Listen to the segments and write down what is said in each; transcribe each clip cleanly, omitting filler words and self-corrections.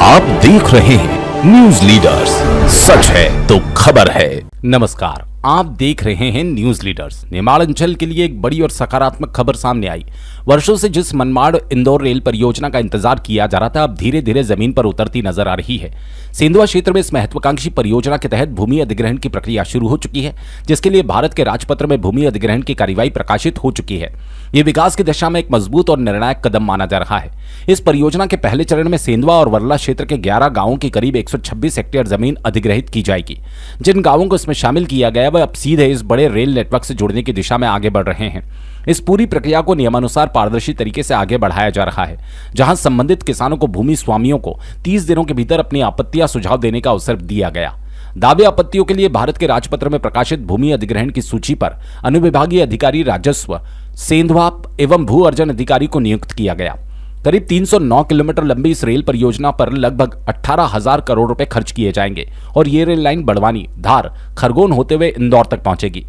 आप देख रहे हैं न्यूज लीडर्स, सच है तो खबर है। नमस्कार, आप देख रहे हैं न्यूज लीडर्स। निमाड़ अंचल के लिए एक बड़ी और सकारात्मक खबर सामने आई। वर्षों से जिस मनमाड़ इंदौर रेल परियोजना का इंतजार किया जा रहा था, अब धीरे धीरे जमीन पर उतरती नजर आ रही है। सेंधवा क्षेत्र में इस महत्वाकांक्षी परियोजना के तहत भूमि अधिग्रहण की प्रक्रिया शुरू हो चुकी है, जिसके लिए भारत के राजपत्र में भूमि अधिग्रहण की कार्यवाही प्रकाशित हो चुकी है। ये विकास की दिशा में एक मजबूत और निर्णायक कदम माना जा रहा है। इस परियोजना के पहले चरण में सेंधवा और वर्ला क्षेत्र के 11 गांवों की करीब 126 हेक्टेयर जमीन अधिग्रहित की जाएगी। जिन गांवों को इसमें शामिल किया गया वह अब सीधे इस बड़े रेल नेटवर्क से जुड़ने की दिशा में आगे बढ़ रहे हैं। इस पूरी प्रक्रिया को नियमानुसार पारदर्शी तरीके से आगे बढ़ाया जा रहा है, जहां संबंधित किसानों को भूमि स्वामियों को 30 दिनों के भीतर अपनी आपत्तियां सुझाव देने का अवसर दिया गया। दावे आपत्तियों के लिए भारत के राजपत्र में प्रकाशित भूमि अधिग्रहण की सूची पर अनुविभागीय अधिकारी राजस्व, सेंधवा एवं भू अर्जन अधिकारी को नियुक्त किया गया। करीब 309 किलोमीटर लंबी इस रेल परियोजना पर लगभग 18,000 करोड़ रुपए खर्च किए जाएंगे और ये रेल लाइन बड़वानी, धार, खरगोन होते हुए इंदौर तक पहुंचेगी।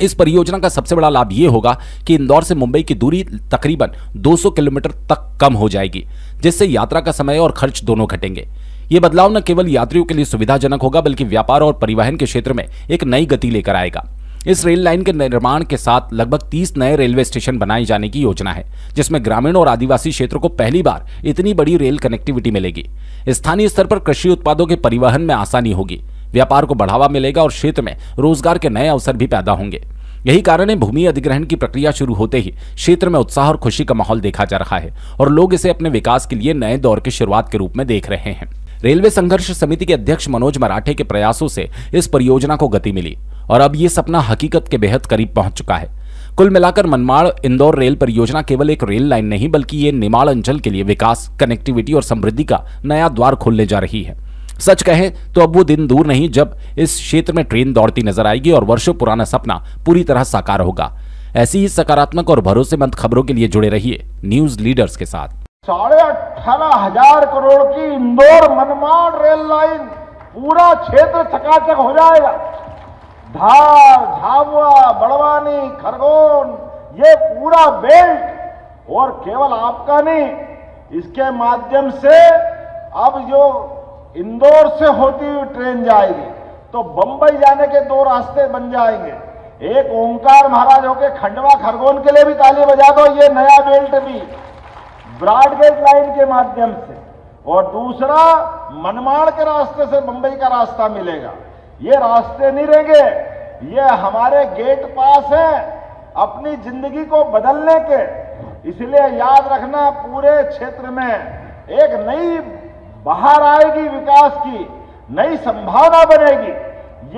इस परियोजना का सबसे बड़ा लाभ ये होगा कि इंदौर से मुंबई की दूरी तकरीबन 200 किलोमीटर तक कम हो जाएगी, जिससे यात्रा का समय और खर्च दोनों घटेंगे। ये बदलाव न केवल यात्रियों के लिए सुविधाजनक होगा, बल्कि व्यापार और परिवहन के क्षेत्र में एक नई गति लेकर आएगा। इस रेल लाइन के निर्माण के साथ लगभग 30 नए रेलवे स्टेशन बनाए जाने की योजना है, जिसमें ग्रामीण और आदिवासी क्षेत्रों को पहली बार इतनी बड़ी रेल कनेक्टिविटी मिलेगी। स्थानीय स्तर पर कृषि उत्पादों के परिवहन में आसानी होगी, व्यापार को बढ़ावा मिलेगा और क्षेत्र में रोजगार के नए अवसर भी पैदा होंगे। यही कारण है भूमि अधिग्रहण की प्रक्रिया शुरू होते ही क्षेत्र में उत्साह और खुशी का माहौल देखा जा रहा है और लोग इसे अपने विकास के लिए नए दौर की शुरुआत के रूप में देख रहे हैं। रेलवे संघर्ष समिति के अध्यक्ष मनोज मराठे के प्रयासों से इस परियोजना को गति मिली और अब ये सपना हकीकत के बेहद करीब पहुंच चुका है। कुल मिलाकर मनमाड़ इंदौर रेल परियोजना केवल एक रेल लाइन नहीं, बल्कि ये निमाड़ अंचल के लिए विकास, कनेक्टिविटी और समृद्धि का नया द्वार खोलने जा रही है। सच कहें तो अब वो दिन दूर नहीं जब इस क्षेत्र में ट्रेन दौड़ती नजर आएगी और वर्षों पुराना सपना पूरी तरह साकार होगा। ऐसी ही सकारात्मक और भरोसेमंद खबरों के लिए जुड़े रहिए न्यूज लीडर्स के साथ। 18,500 करोड़ की इंदौर मनमाड़ रेल लाइन, पूरा क्षेत्र चकाचक हो जाएगा। धार, झाबुआ, बड़वानी, खरगोन, ये पूरा बेल्ट, और केवल आपका नहीं, इसके माध्यम से अब जो इंदौर से होती हुई ट्रेन जाएगी तो बंबई जाने के 2 रास्ते बन जाएंगे। एक ओंकार महाराज होके खंडवा खरगोन के लिए भी ताली बजा दो, ये नया बेल्ट भी ब्रॉड गेज लाइन के माध्यम से, और दूसरा मनमाड़ के रास्ते से बंबई का रास्ता मिलेगा। ये रास्ते नहीं रहेंगे, ये हमारे गेट पास है अपनी जिंदगी को बदलने के। इसलिए याद रखना, पूरे क्षेत्र में एक नई बाहर आएगी, विकास की नई संभावना बनेगी।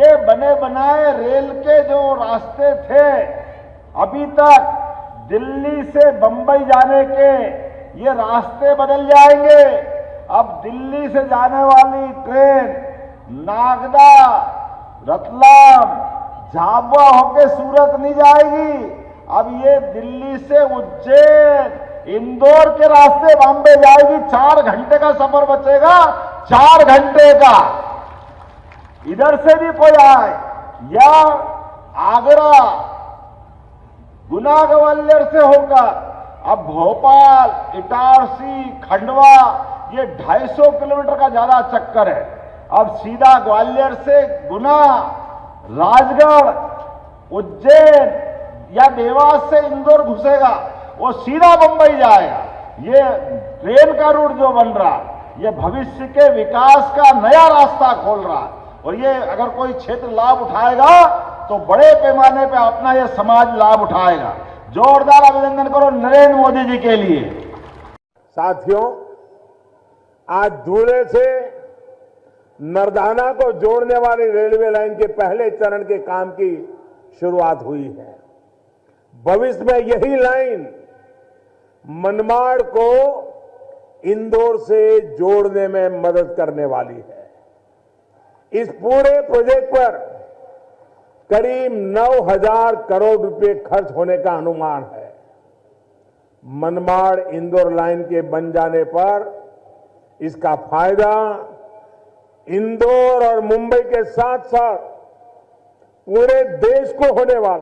ये बने बनाए रेल के जो रास्ते थे अभी तक, दिल्ली से बंबई जाने के, ये रास्ते बदल जाएंगे। अब दिल्ली से जाने वाली ट्रेन नागदा, रतलाम, झाबुआ होके सूरत नहीं जाएगी। अब ये दिल्ली से उज्जैन, इंदौर के रास्ते बॉम्बे जाएगी। 4 घंटे का सफर बचेगा, 4 घंटे का। इधर से भी कोई आए या आगरा, गुना ग्वालियर से होकर अब भोपाल, इटारसी, खंडवा, ये 250 किलोमीटर का ज्यादा चक्कर है। अब सीधा ग्वालियर से गुना, राजगढ़, उज्जैन या देवास से इंदौर घुसेगा, वो सीधा बंबई जाएगा। ये ट्रेन का रूट जो बन रहा, ये भविष्य के विकास का नया रास्ता खोल रहा है। और ये अगर कोई क्षेत्र लाभ उठाएगा तो बड़े पैमाने पे अपना ये समाज लाभ उठाएगा। जोरदार अभिनंदन करो नरेंद्र मोदी जी के लिए। साथियों, आज धुले से नरदाना को जोड़ने वाली रेलवे लाइन के पहले चरण के काम की शुरुआत हुई है। भविष्य में यही लाइन मनमाड़ को इंदौर से जोड़ने में मदद करने वाली है। इस पूरे प्रोजेक्ट पर करीब 9,000 करोड़ रुपए खर्च होने का अनुमान है। मनमाड़ इंदौर लाइन के बन जाने पर इसका फायदा इंदौर और मुंबई के साथ साथ पूरे देश को होने वाला